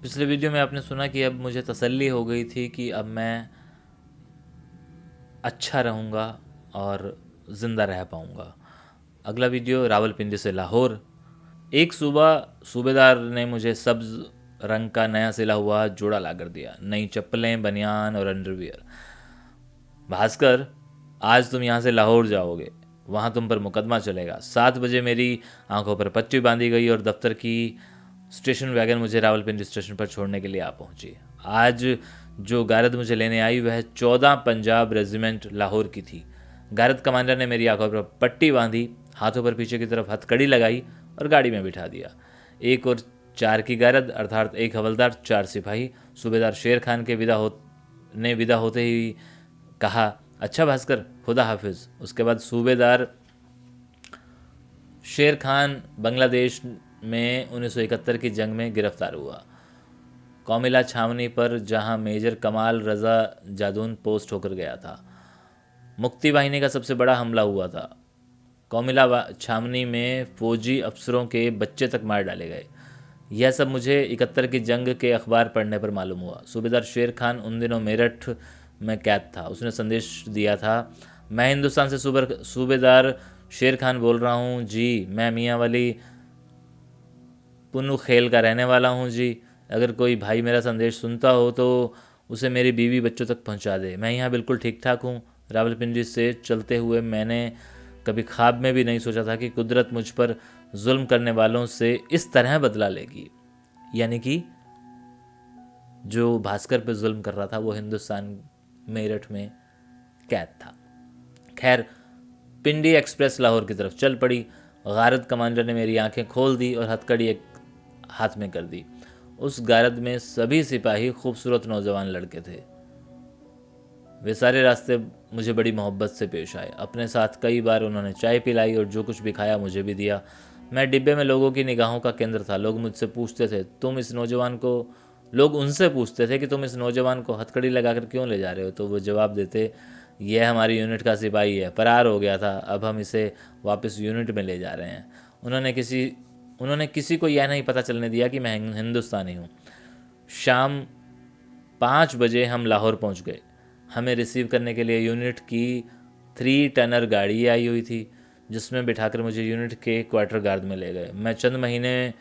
पिछले वीडियो में आपने सुना कि अब मुझे तसल्ली हो गई थी कि अब मैं अच्छा रहूँगा और ज़िंदा रह पाऊँगा। अगला वीडियो रावलपिंडी से लाहौर। एक सुबह सूबेदार ने मुझे सब्ज़ रंग का नया सिला हुआ जोड़ा ला कर दिया, नई चप्पलें, बनियान और अंडरवियर। भास्कर, आज तुम यहाँ से लाहौर जाओगे, वहाँ तुम पर मुकदमा चलेगा। 7 बजे मेरी आंखों पर पट्टी बांधी गई और दफ्तर की स्टेशन वैगन मुझे रावलपिंडी स्टेशन पर छोड़ने के लिए आ पहुंची। आज जो गारद मुझे लेने आई वह 14 पंजाब रेजिमेंट लाहौर की थी। गारद कमांडर ने मेरी आंखों पर पट्टी बांधी, हाथों पर पीछे की तरफ हथकड़ी लगाई और गाड़ी में बिठा दिया। एक और 4 की गारद अर्थात एक हवलदार, 4 सिपाही। सूबेदार शेर खान के विदा होते ही कहा, अच्छा भास्कर, खुदा हाफिज। उसके बाद सूबेदार शेर खान बांग्लादेश में 1971 की जंग में गिरफ्तार हुआ। कौमिला छावनी पर जहां मेजर कमाल रजा जादून पोस्ट होकर गया था, मुक्ति वाहिनी का सबसे बड़ा हमला हुआ था। कौमिला छावनी में फौजी अफसरों के बच्चे तक मार डाले गए। यह सब मुझे 71 की जंग के अखबार पढ़ने पर मालूम हुआ। सूबेदार शेर खान उन दिनों मेरठ में कैद था। उसने संदेश दिया था, मैं हिंदुस्तान से सूबेदार शेर खान बोल रहा हूँ जी, मैं मियाँ वाली पुन्नू खेल का रहने वाला हूँ जी। अगर कोई भाई मेरा संदेश सुनता हो तो उसे मेरी बीवी बच्चों तक पहुँचा दे। मैं यहाँ बिल्कुल ठीक ठाक हूँ। रावलपिंडी से चलते हुए मैंने कभी ख्वाब में भी नहीं सोचा था कि कुदरत मुझ पर जुल्म करने वालों से इस तरह बदला लेगी। यानी कि जो भास्कर पे जुल्म कर रहा था वो हिंदुस्तान मेरठ में कैद था। खैर, पिंडी एक्सप्रेस लाहौर की तरफ चल पड़ी। गारद कमांडर ने मेरी आंखें खोल दी और हथकड़ी एक हाथ में कर दी। उस गारद में सभी सिपाही खूबसूरत नौजवान लड़के थे। वे सारे रास्ते मुझे बड़ी मोहब्बत से पेश आए। अपने साथ कई बार उन्होंने चाय पिलाई और जो कुछ भी खाया मुझे भी दिया। मैं डिब्बे में लोगों की निगाहों का केंद्र था। लोग उनसे पूछते थे कि तुम इस नौजवान को हथकड़ी लगाकर क्यों ले जा रहे हो। तो वो जवाब देते, यह हमारी यूनिट का सिपाही है, फरार हो गया था, अब हम इसे वापस यूनिट में ले जा रहे हैं। उन्होंने किसी को यह नहीं पता चलने दिया कि मैं हिंदुस्तानी हूँ। शाम 5 बजे हम लाहौर पहुँच गए। हमें रिसीव करने के लिए यूनिट की 3 टनर गाड़ी आई हुई थी, जिसमें बिठाकर मुझे यूनिट के क्वार्टर गार्ड में ले गए। मैं चंद महीने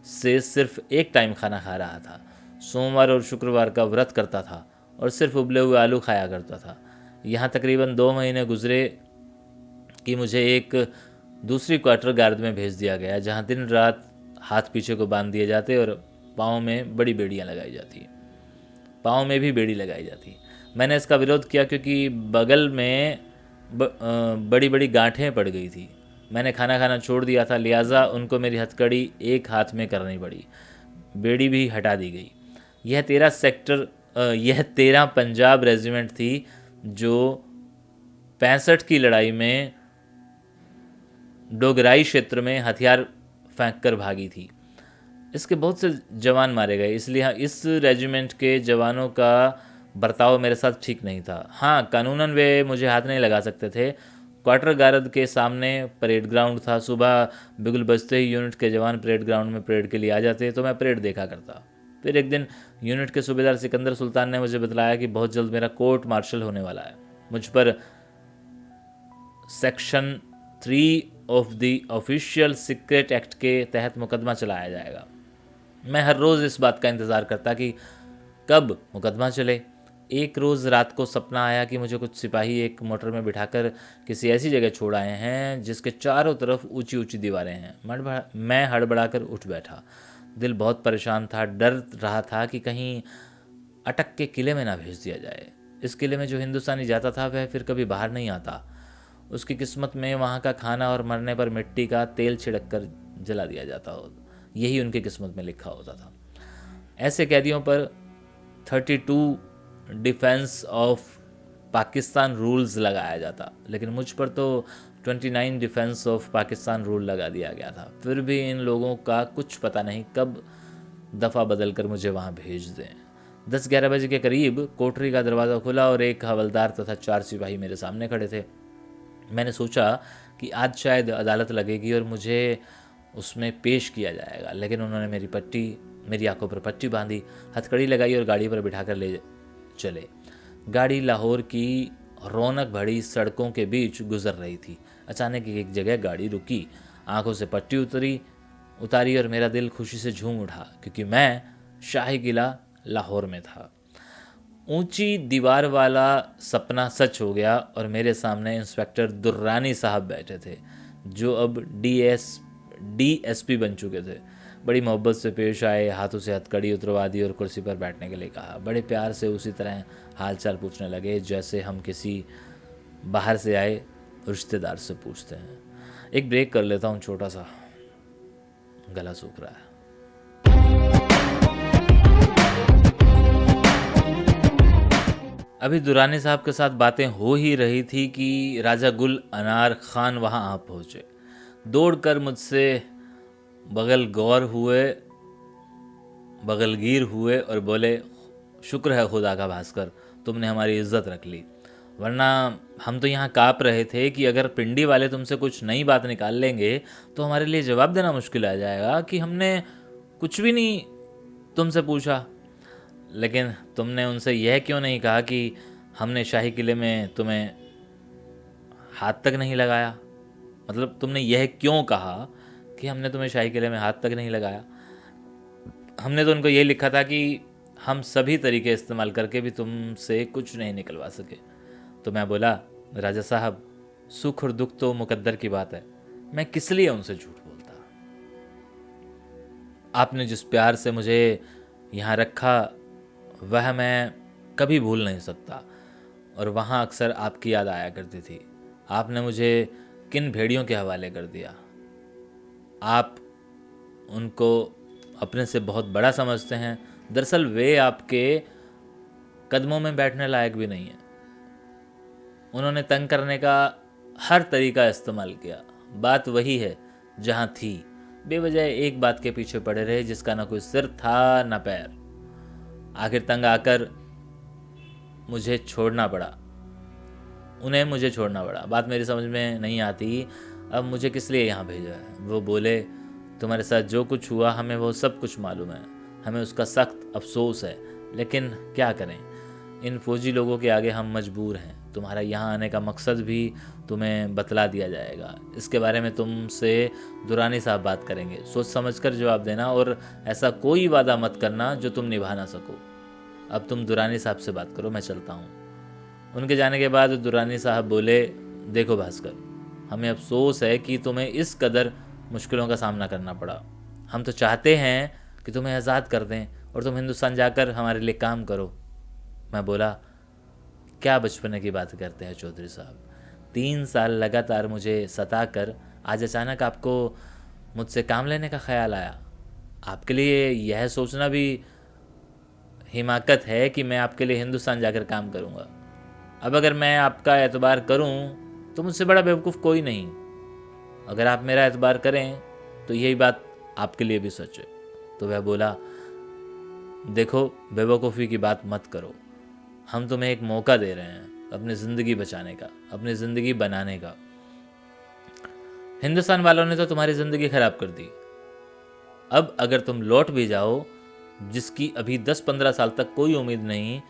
से सिर्फ एक टाइम खाना खा रहा था। सोमवार और शुक्रवार का व्रत करता था और सिर्फ उबले हुए आलू खाया करता था। यहाँ तकरीबन 2 महीने गुजरे कि मुझे एक दूसरी क्वार्टर गार्ड में भेज दिया गया, जहाँ दिन रात हाथ पीछे को बांध दिए जाते और पाँव में भी बेड़ी लगाई जाती। मैंने इसका विरोध किया क्योंकि बगल में बड़ी बड़ी गांठें पड़ गई थी। मैंने खाना खाना छोड़ दिया था, लिहाजा उनको मेरी हथकड़ी एक हाथ में करनी पड़ी। बेड़ी भी हटा दी गई। यह 13 पंजाब रेजिमेंट थी जो 65 की लड़ाई में डोगराई क्षेत्र में हथियार फेंक कर भागी थी। इसके बहुत से जवान मारे गए, इसलिए इस रेजिमेंट के जवानों का बर्ताव मेरे साथ ठीक नहीं था। हाँ, कानूनन वे मुझे हाथ नहीं लगा सकते थे। क्वार्टर गारद के सामने परेड ग्राउंड था। सुबह बिगुल बजते ही यूनिट के जवान परेड ग्राउंड में परेड के लिए आ जाते, तो मैं परेड देखा करता। फिर एक दिन यूनिट के सूबेदार सिकंदर सुल्तान ने मुझे बतलाया कि बहुत जल्द मेरा कोर्ट मार्शल होने वाला है। मुझ पर section 3 of the official secret act के तहत मुकदमा चलाया जाएगा। मैं हर रोज़ इस बात का इंतज़ार करता कि कब मुकदमा चले। एक रोज़ रात को सपना आया कि मुझे कुछ सिपाही एक मोटर में बिठाकर किसी ऐसी जगह छोड़ आए हैं जिसके चारों तरफ ऊंची ऊंची दीवारें हैं। मैं हड़बड़ाकर उठ बैठा। दिल बहुत परेशान था। डर रहा था कि कहीं अटक के किले में ना भेज दिया जाए। इस किले में जो हिंदुस्तानी जाता था वह फिर कभी बाहर नहीं आता। उसकी किस्मत में वहाँ का खाना और मरने पर मिट्टी का तेल छिड़क कर जला दिया जाता हो, यही उनकी किस्मत में लिखा होता था। ऐसे कैदियों पर 32 डिफेंस ऑफ पाकिस्तान रूल्स लगाया जाता, लेकिन मुझ पर तो 29 डिफेंस ऑफ पाकिस्तान रूल लगा दिया गया था। फिर भी इन लोगों का कुछ पता नहीं कब दफ़ा बदल कर मुझे वहाँ भेज दें। 10-11 बजे के करीब कोठरी का दरवाज़ा खुला और एक हवलदार तथा 4 सिपाही मेरे सामने खड़े थे। मैंने सोचा कि आज शायद अदालत लगेगी और मुझे उसमें पेश किया जाएगा, लेकिन उन्होंने मेरी पट्टी मेरी आंखों पर पट्टी बांधी, हथकड़ी लगाई और गाड़ी पर बिठाकर ले चले। गाड़ी लाहौर की रौनक भरी सड़कों के बीच गुजर रही थी। अचानक एक जगह गाड़ी रुकी, आंखों से पट्टी उतारी और मेरा दिल खुशी से झूम उठा, क्योंकि मैं शाही किला लाहौर में था। ऊंची दीवार वाला सपना सच हो गया और मेरे सामने इंस्पेक्टर दुर्रानी साहब बैठे थे, जो अब डीएसपी बन चुके थे। बड़ी मोहब्बत से पेश आए, हाथों से हथकड़ी उतरवा दी और कुर्सी पर बैठने के लिए कहा। बड़े प्यार से उसी तरह हालचाल पूछने लगे जैसे हम किसी बाहर से आए रिश्तेदार से पूछते हैं। एक ब्रेक कर लेता हूँ छोटा सा, गला सूख रहा है। अभी दुरानी साहब के साथ बातें हो ही रही थी कि राजा गुल अनार खान वहाँ आ पहुँचे। दौड़कर मुझसे बगलगीर हुए और बोले, शुक्र है खुदा का भास्कर, तुमने हमारी इज्जत रख ली, वरना हम तो यहाँ काँप रहे थे कि अगर पिंडी वाले तुमसे कुछ नई बात निकाल लेंगे तो हमारे लिए जवाब देना मुश्किल आ जाएगा कि हमने कुछ भी नहीं तुमसे पूछा। लेकिन तुमने उनसे यह क्यों नहीं कहा कि हमने शाही किले में तुम्हें हाथ तक नहीं लगाया? मतलब तुमने यह क्यों कहा कि हमने तुम्हें शाही किले में हाथ तक नहीं लगाया? हमने तो उनको ये लिखा था कि हम सभी तरीके इस्तेमाल करके भी तुमसे कुछ नहीं निकलवा सके। तो मैं बोला, राजा साहब, सुख और दुख तो मुकद्दर की बात है, मैं किस लिए उनसे झूठ बोलता? आपने जिस प्यार से मुझे यहाँ रखा वह मैं कभी भूल नहीं सकता, और वहाँ अक्सर आपकी याद आया करती थी। आपने मुझे किन भेड़ियों के हवाले कर दिया? आप उनको अपने से बहुत बड़ा समझते हैं। दरअसल वे आपके कदमों में बैठने लायक भी नहीं है। उन्होंने तंग करने का हर तरीका इस्तेमाल किया। बात वही है जहाँ थी, बेवजह एक बात के पीछे पड़े रहे जिसका ना कोई सिर था ना पैर। आखिर तंग आकर उन्हें मुझे छोड़ना पड़ा। बात मेरी समझ में नहीं आती, अब मुझे किस लिए यहाँ भेजा है। वो बोले, तुम्हारे साथ जो कुछ हुआ हमें वो सब कुछ मालूम है, हमें उसका सख्त अफसोस है, लेकिन क्या करें, इन फौजी लोगों के आगे हम मजबूर हैं। तुम्हारा यहाँ आने का मकसद भी तुम्हें बतला दिया जाएगा। इसके बारे में तुमसे दुरानी साहब बात करेंगे। सोच समझ कर जवाब देना और ऐसा कोई वादा मत करना जो तुम निभा ना सको। अब तुम दुरानी साहब से बात करो, मैं चलता हूँ। उनके जाने के बाद दुरानी साहब बोले, देखो भास्कर, हमें अफसोस है कि तुम्हें इस कदर मुश्किलों का सामना करना पड़ा। हम तो चाहते हैं कि तुम्हें आज़ाद कर दें और तुम हिंदुस्तान जाकर हमारे लिए काम करो। मैं बोला, क्या बचपने की बात करते हैं चौधरी साहब? 3 साल लगातार मुझे सताकर आज अचानक आपको मुझसे काम लेने का ख्याल आया। आपके लिए यह सोचना भी हिमाकत है कि मैं आपके लिए हिंदुस्तान जाकर काम करूंगा। अब अगर मैं आपका एतबार करूं तो मुझसे बड़ा बेवकूफ़ कोई नहीं। अगर आप मेरा एतबार करें तो यही बात आपके लिए भी सच है। तो वह बोला, देखो, बेवकूफ़ी की बात मत करो। हम तुम्हें एक मौका दे रहे हैं अपनी ज़िंदगी बचाने का, अपनी ज़िंदगी बनाने का। हिंदुस्तान वालों ने तो तुम्हारी ज़िंदगी ख़राब कर दी। अब अगर तुम लौट भी जाओ, जिसकी अभी 10-15 साल तक कोई उम्मीद नहीं,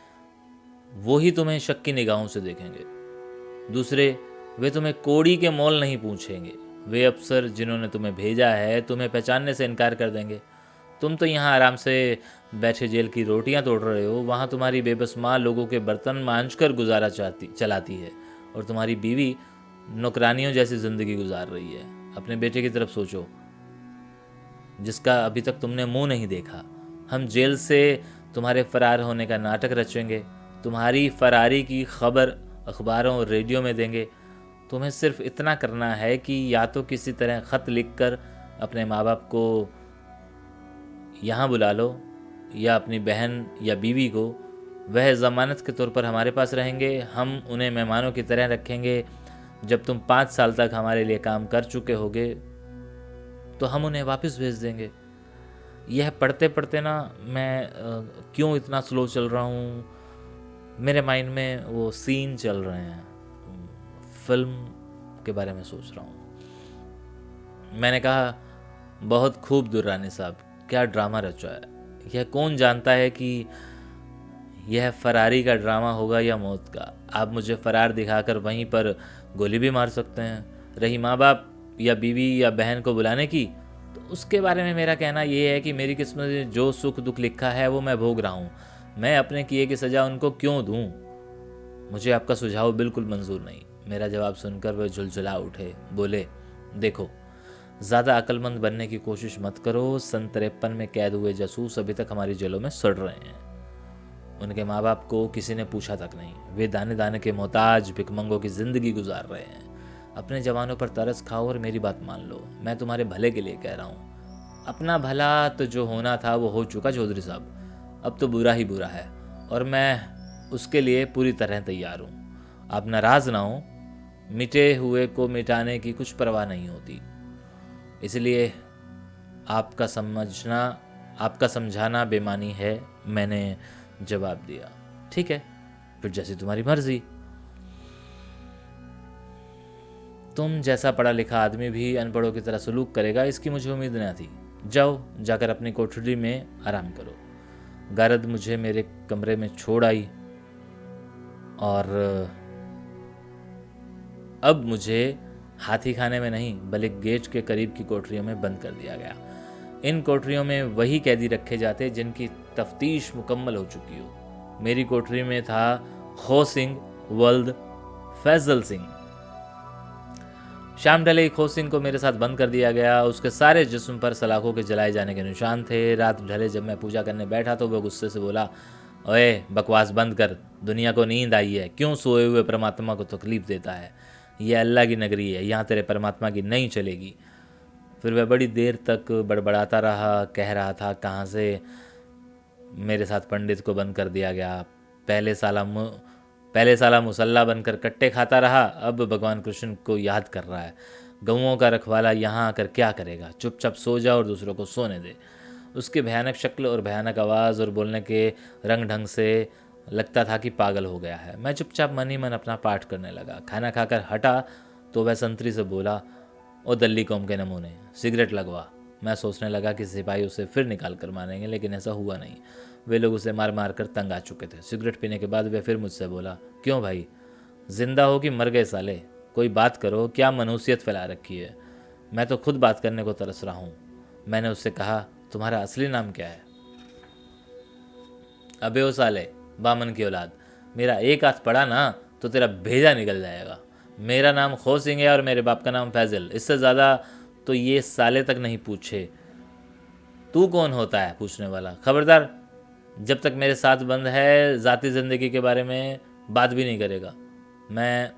वो ही तुम्हें शक की निगाहों से देखेंगे। दूसरे, वे तुम्हें कोड़ी के मोल नहीं पूछेंगे। वे अफसर जिन्होंने तुम्हें भेजा है तुम्हें पहचानने से इनकार कर देंगे। तुम तो यहाँ आराम से बैठे जेल की रोटियाँ तोड़ रहे हो, वहाँ तुम्हारी बेबस माँ लोगों के बर्तन मांझ कर गुजारा चलाती है, और तुम्हारी बीवी नौकरानियों जैसी ज़िंदगी गुजार रही है। अपने बेटे की तरफ सोचो, जिसका अभी तक तुमने मुंह नहीं देखा। हम जेल से तुम्हारे फरार होने का नाटक रचेंगे, तुम्हारी फरारी की खबर अखबारों और रेडियो में देंगे। तुम्हें सिर्फ इतना करना है कि या तो किसी तरह ख़त लिखकर अपने माँ बाप को यहाँ बुला लो, या अपनी बहन या बीवी को। वह ज़मानत के तौर पर हमारे पास रहेंगे। हम उन्हें मेहमानों की तरह रखेंगे। जब तुम 5 साल तक हमारे लिए काम कर चुके होगे तो हम उन्हें वापस भेज देंगे। यह पढ़ते पढ़ते ना मैं क्यों इतना स्लो चल रहा हूँ, मेरे माइंड में वो सीन चल रहे हैं, फिल्म के बारे में सोच रहा हूँ। मैंने कहा, बहुत खूब दुर्रानी साहब, क्या ड्रामा रचा है। यह कौन जानता है कि यह फरारी का ड्रामा होगा या मौत का। आप मुझे फरार दिखाकर वहीं पर गोली भी मार सकते हैं। रही माँ बाप या बीवी या बहन को बुलाने की, तो उसके बारे में मेरा कहना यह है कि मेरी किस्मत में जो सुख दुख लिखा है वो मैं भोग रहा हूँ। मैं अपने किए की सज़ा उनको क्यों दूँ। मुझे आपका सुझाव बिल्कुल मंजूर नहीं। मेरा जवाब सुनकर वह झुलझुला उठे, बोले, देखो, ज़्यादा अक्लमंद बनने की कोशिश मत करो। सन 53 में कैद हुए जासूस अभी तक हमारी जेलों में सड़ रहे हैं। उनके माँ बाप को किसी ने पूछा तक नहीं। वे दाने दाने के मोहताज भिखमंगों की ज़िंदगी गुजार रहे हैं। अपने जवानों पर तरस खाओ और मेरी बात मान लो। मैं तुम्हारे भले के लिए कह रहा हूँ। अपना भला तो जो होना था वो हो चुका चौधरी साहब। अब तो बुरा ही बुरा है और मैं उसके लिए पूरी तरह तैयार हूँ। आप नाराज़ ना हो। मिटे हुए को मिटाने की कुछ परवाह नहीं होती। इसलिए आपका समझाना बेमानी है। मैंने जवाब दिया, ठीक है, फिर जैसी तुम्हारी मर्जी। तुम जैसा पढ़ा लिखा आदमी भी अनपढ़ों की तरह सलूक करेगा, इसकी मुझे उम्मीद न थी। जाओ, जाकर अपनी कोठरी में आराम करो। गारद मुझे मेरे कमरे में छोड़ आई और अब मुझे हाथी खाने में नहीं बल्कि गेट के करीब की कोठरियों में बंद कर दिया गया। इन कोठरियों में वही कैदी रखे जाते जिनकी तफ्तीश मुकम्मल हो चुकी हो। मेरी कोठरी में था खो सिंह वल्द फैजल सिंह। शाम ढले ही खो सिंह को मेरे साथ बंद कर दिया गया। उसके सारे जिस्म पर सलाखों के जलाए जाने के निशान थे। रात ढले जब मैं पूजा करने बैठा तो वह गुस्से से बोला, ओए बकवास बंद कर, दुनिया को नींद आई है, क्यों सोए हुए परमात्मा को तकलीफ देता है। यह अल्लाह की नगरी है, यहाँ तेरे परमात्मा की नहीं चलेगी। फिर वह बड़ी देर तक बड़बड़ाता रहा, कह रहा था कहाँ से मेरे साथ पंडित को बंद कर दिया गया। पहले साला मुसल्ला बनकर कट्टे खाता रहा, अब भगवान कृष्ण को याद कर रहा है। गऊओं का रखवाला यहाँ आकर क्या करेगा। चुपचाप सो जा और दूसरों को सोने दे। उसकी भयानक शक्ल और भयानक आवाज़ और बोलने के रंग ढंग से लगता था कि पागल हो गया है। मैं चुपचाप मन ही मन अपना पाठ करने लगा। खाना खाकर हटा तो वह संतरी से बोला, ओ दल्ली कौम के नमूने, सिगरेट लगवा। मैं सोचने लगा कि सिपाही उसे फिर निकाल कर मारेंगे, लेकिन ऐसा हुआ नहीं। वे लोग उसे मार मार कर तंग आ चुके थे। सिगरेट पीने के बाद वे फिर मुझसे बोला, क्यों भाई, जिंदा हो कि मर गए साले, कोई बात करो, क्या मनुष्यत फैला रखी है। मैं तो खुद बात करने को तरस रहा हूँ। मैंने उससे कहा, तुम्हारा असली नाम क्या है। अबे ओ साले बामन की औलाद, मेरा एक हाथ पड़ा ना तो तेरा भेजा निकल जाएगा। मेरा नाम खो सिंह है और मेरे बाप का नाम फैजल। इससे ज़्यादा तो ये साले तक नहीं पूछे। तू कौन होता है पूछने वाला। खबरदार, जब तक मेरे साथ बंद है ज़ाती ज़िंदगी के बारे में बात भी नहीं करेगा। मैं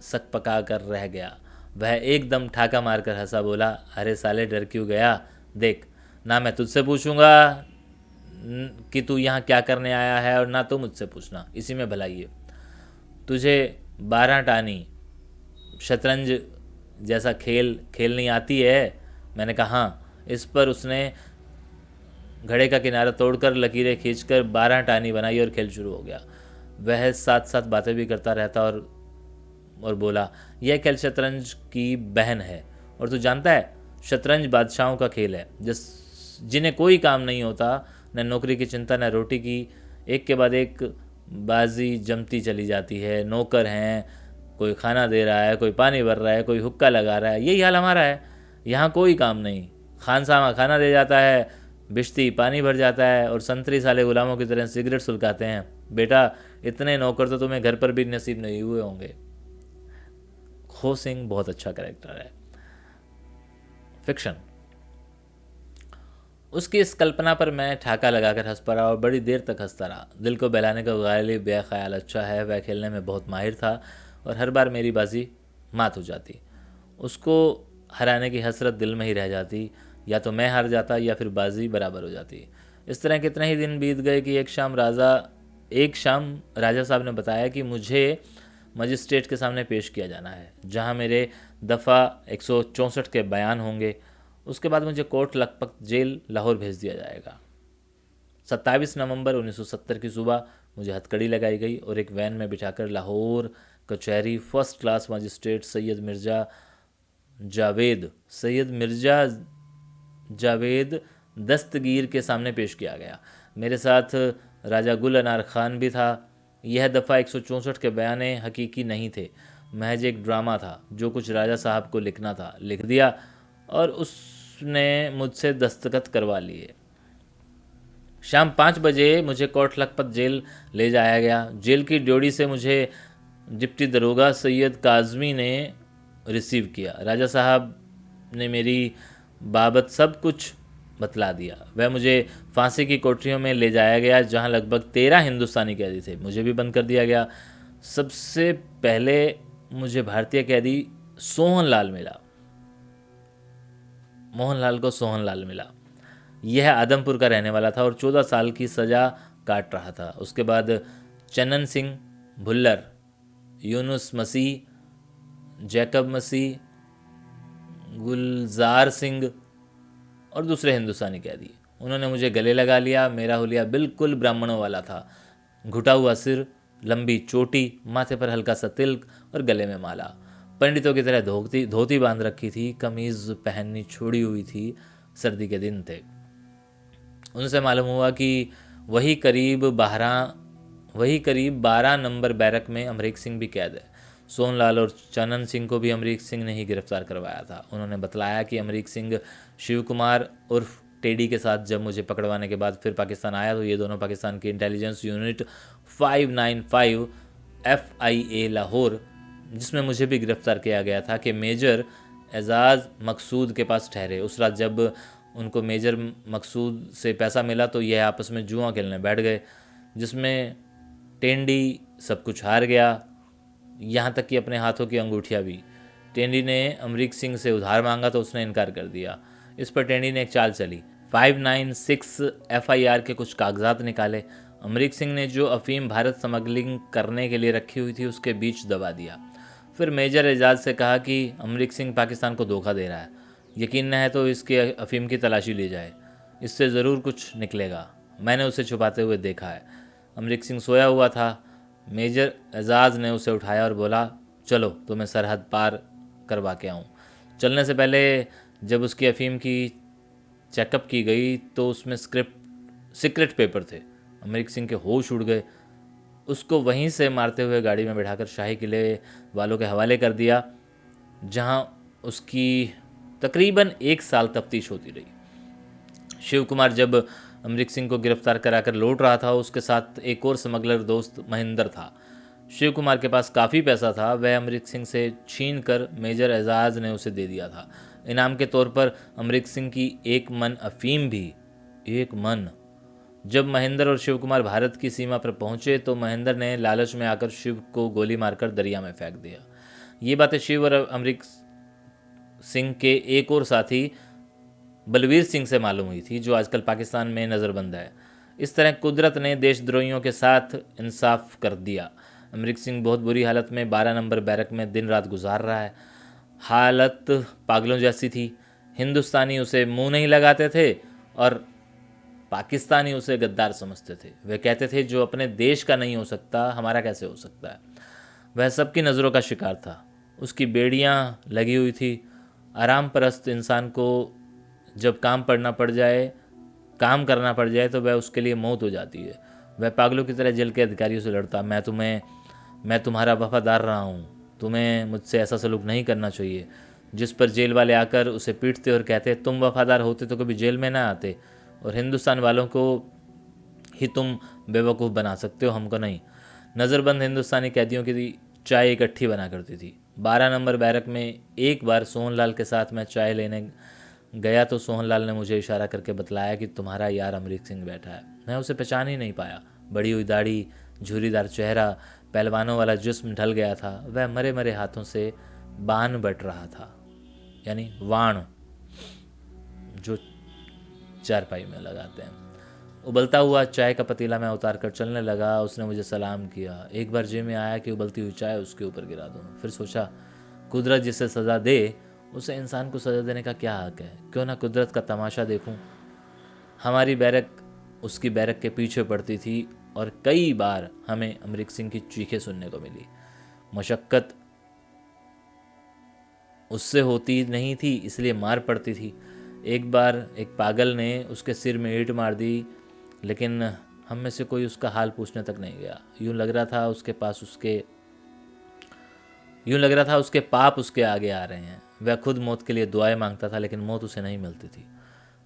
सक पका कर रह गया। वह एकदम ठाका मारकर हंसा, बोला, अरे साले डर क्यों गया। देख, ना मैं तुझसे पूछूंगा कि तू यहाँ क्या करने आया है और ना तो मुझसे पूछना, इसी में भलाई है। तुझे 12 टानी शतरंज जैसा खेल खेलनी आती है। मैंने कहा हाँ। इस पर उसने घड़े का किनारा तोड़कर लकीरें खींचकर 12 टानी बनाई और खेल शुरू हो गया। वह साथ साथ बातें भी करता रहता और बोला, यह खेल शतरंज की बहन है और तू जानता है शतरंज बादशाहों का खेल है जिन्हें कोई काम नहीं होता, न नौकरी की चिंता न रोटी की। एक के बाद एक बाजी जमती चली जाती है। नौकर हैं, कोई खाना दे रहा है, कोई पानी भर रहा है, कोई हुक्का लगा रहा है। यही हाल हमारा है। यहाँ कोई काम नहीं। खानसामा खाना दे जाता है, बिश्ती पानी भर जाता है और संतरी साले गुलामों की तरह सिगरेट सुलगाते हैं। बेटा, इतने नौकर तो तुम्हें घर पर भी नसीब नहीं हुए होंगे। खो सिंह बहुत अच्छा कैरेक्टर है। फिक्शन। उसकी इस कल्पना पर मैं ठाका लगाकर हंस पड़ा और बड़ी देर तक हंसता रहा। दिल को बहलाने का गालिब बेख्याल अच्छा है। वह खेलने में बहुत माहिर था और हर बार मेरी बाजी मात हो जाती। उसको हराने की हसरत दिल में ही रह जाती। या तो मैं हार जाता या फिर बाजी बराबर हो जाती। इस तरह कितने ही दिन बीत गए कि एक शाम राजा साहब ने बताया कि मुझे मजिस्ट्रेट के सामने पेश किया जाना है, जहां मेरे दफ़ा 164 के बयान होंगे। उसके बाद मुझे कोट लखपत जेल लाहौर भेज दिया जाएगा। 27 नवंबर 1970 की सुबह मुझे हथकड़ी लगाई गई और एक वैन में बिठाकर लाहौर कचहरी first class magistrate Syed Mirza Javed Dastagir के सामने पेश किया गया। मेरे साथ राजा गुल अनार खान भी था। यह दफ़ा 164 के बयान हकीकी नहीं थे, महज एक ड्रामा था। जो कुछ राजा साहब को लिखना था लिख दिया और उसने मुझसे दस्तखत करवा लिए। शाम 5 बजे मुझे कोट लखपत जेल ले जाया गया। जेल की ड्योढ़ी से मुझे डिप्टी दरोगा सैयद काजमी ने रिसीव किया। राजा साहब ने मेरी बाबत सब कुछ बतला दिया। वह मुझे फांसी की कोठरियों में ले जाया गया, जहां लगभग 13 हिंदुस्तानी कैदी थे। मुझे भी बंद कर दिया गया। सबसे पहले मुझे भारतीय कैदी सोहनलाल मिला। मोहनलाल को सोहनलाल मिला। यह आदमपुर का रहने वाला था और 14 साल की सज़ा काट रहा था। उसके बाद चन्नन सिंह भुल्लर, यूनुस मसीह, जैकब मसीह, गुलजार सिंह और दूसरे हिंदुस्तानी कैदी। उन्होंने मुझे गले लगा लिया। मेरा हुलिया बिल्कुल ब्राह्मणों वाला था। घुटा हुआ सिर, लंबी चोटी, माथे पर हल्का सा तिलक और गले में माला। पंडितों की तरह धोती बांध रखी थी, कमीज पहननी छोड़ी हुई थी। सर्दी के दिन थे। उनसे मालूम हुआ कि वही करीब 12 नंबर बैरक में अमरीक सिंह भी कैद है। सोनलाल और चनन सिंह को भी अमरीक सिंह ने ही गिरफ्तार करवाया था। उन्होंने बतलाया कि अमरीक सिंह शिव कुमार उर्फ टेडी के साथ जब मुझे पकड़वाने के बाद फिर पाकिस्तान आया तो ये दोनों पाकिस्तान की इंटेलिजेंस यूनिट 595 FIA लाहौर, जिसमें मुझे भी गिरफ्तार किया गया था, कि मेजर एजाज मकसूद के पास ठहरे। उस रात जब उनको मेजर मकसूद से पैसा मिला तो यह आपस में जुआ खेलने बैठ गए, जिसमें टेंडी सब कुछ हार गया, यहाँ तक कि अपने हाथों की अंगूठियाँ भी। टेंडी ने अमरीक सिंह से उधार मांगा तो उसने इनकार कर दिया। इस पर टेंडी ने एक चाल चली। 596 FIR के कुछ कागजात निकाले। अमरीक सिंह ने जो अफीम भारत स्मगलिंग करने के लिए रखी हुई थी उसके बीच दबा दिया। फिर मेजर एजाज से कहा कि अमरीक सिंह पाकिस्तान को धोखा दे रहा है, यकीन न है तो इसके अफीम की तलाशी ली जाए, इससे ज़रूर कुछ निकलेगा। मैंने उसे छुपाते हुए देखा है। अमरीक सिंह सोया हुआ था। मेजर एजाज ने उसे उठाया और बोला, चलो तुम्हें सरहद पार करवा के आऊँ। चलने से पहले जब उसकी अफीम की चेकअप की गई तो उसमें सीक्रेट पेपर थे। अमरीक सिंह के होश उड़ गए। उसको वहीं से मारते हुए गाड़ी में बैठाकर शाही किले वालों के हवाले कर दिया, जहां उसकी तकरीबन 1 साल तफ्तीश होती रही। शिव कुमार जब अमरीक सिंह को गिरफ्तार कराकर लौट रहा था, उसके साथ एक और स्मगलर दोस्त महेंद्र था। शिव कुमार के पास काफ़ी पैसा था। वह अमरीक सिंह से छीन कर मेजर एजाज ने उसे दे दिया था। इनाम के तौर पर अमरीक सिंह की 1 मन अफीम भी। 1 मन। जब महेंद्र और शिव कुमार भारत की सीमा पर पहुंचे तो महेंद्र ने लालच में आकर शिव को गोली मारकर दरिया में फेंक दिया। ये बातें शिव और अमरीक सिंह के एक और साथी बलवीर सिंह से मालूम हुई थी, जो आजकल पाकिस्तान में नज़रबंद है। इस तरह कुदरत ने देशद्रोहियों के साथ इंसाफ कर दिया। अमरीक सिंह बहुत बुरी हालत में 12 नंबर बैरक में दिन रात गुजार रहा है। हालत पागलों जैसी थी। हिंदुस्तानी उसे मुंह नहीं लगाते थे और पाकिस्तानी उसे गद्दार समझते थे। वे कहते थे, जो अपने देश का नहीं हो सकता हमारा कैसे हो सकता है। वह सबकी नज़रों का शिकार था। उसकी बेड़ियाँ लगी हुई थी। आराम परस्त इंसान को जब काम करना पड़ जाए तो वह उसके लिए मौत हो जाती है। वह पागलों की तरह जेल के अधिकारियों से लड़ता, मैं तुम्हारा वफादार रहा हूँ, तुम्हें मुझसे ऐसा सलूक नहीं करना चाहिए। जिस पर जेल वाले आकर उसे पीटते और कहते, तुम वफादार होते तो कभी जेल में ना आते, और हिंदुस्तान वालों को ही तुम बेवकूफ़ बना सकते हो, हमको नहीं। नज़रबंद हिंदुस्तानी कैदियों की चाय इकट्ठी बना करती थी। 12 नंबर बैरक में एक बार सोहनलाल के साथ मैं चाय लेने गया तो सोहनलाल ने मुझे इशारा करके बतलाया कि तुम्हारा यार अमरीक सिंह बैठा है। मैं उसे पहचान ही नहीं पाया। बड़ी हुई दाढ़ी, झुर्रीदार चेहरा, पहलवानों वाला जिस्म ढल गया था। वह मरे मरे हाथों से बान बट रहा था, यानी वाण जो चारपाई में लगाते हैं। उबलता हुआ चाय का पतीला मैं उतार कर चलने लगा। उसने मुझे सलाम किया। एक बार जी में आया कि उबलती हुई चाय उसके ऊपर गिरा दूँ। फिर सोचा, कुदरत जिसे सज़ा दे उसे इंसान को सज़ा देने का क्या हक है। क्यों ना कुदरत का तमाशा देखूं। हमारी बैरक उसकी बैरक के पीछे पड़ती थी और कई बार हमें अमरीक सिंह की चीखें सुनने को मिली। मशक्क़त उससे होती नहीं थी, इसलिए मार पड़ती थी। एक बार एक पागल ने उसके सिर में ईंट मार दी, लेकिन हम में से कोई उसका हाल पूछने तक नहीं गया। यूं लग रहा था उसके पाप उसके आगे आ रहे हैं। वह खुद मौत के लिए दुआएं मांगता था, लेकिन मौत उसे नहीं मिलती थी।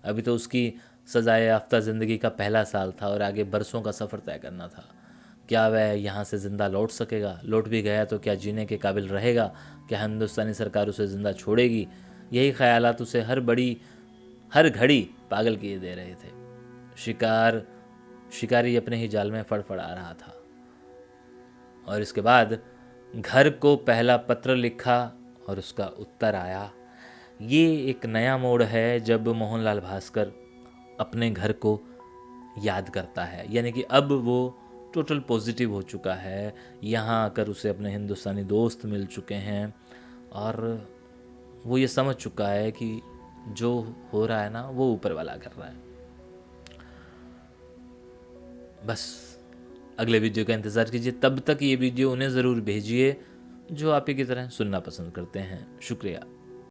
अभी तो उसकी सजाए याफ्ता ज़िंदगी का पहला साल था और आगे बरसों का सफ़र तय करना था। क्या वह यहाँ से ज़िंदा लौट सकेगा? लौट भी गया तो क्या जीने के काबिल रहेगा? क्या हिंदुस्तानी सरकार उसे ज़िंदा छोड़ेगी? यही ख्यालात उसे हर घड़ी पागल किए दे रहे थे। शिकारी अपने ही जाल में फड़फड़ा रहा था। और इसके बाद घर को पहला पत्र लिखा और उसका उत्तर आया। ये एक नया मोड़ है जब मोहनलाल भास्कर अपने घर को याद करता है, यानी कि अब वो टोटल पॉजिटिव हो चुका है। यहाँ आकर उसे अपने हिंदुस्तानी दोस्त मिल चुके हैं और वो ये समझ चुका है कि जो हो रहा है ना वो ऊपर वाला कर रहा है। बस अगले वीडियो का इंतज़ार कीजिए। तब तक ये वीडियो उन्हें ज़रूर भेजिए जो आप ही की तरह सुनना पसंद करते हैं। शुक्रिया।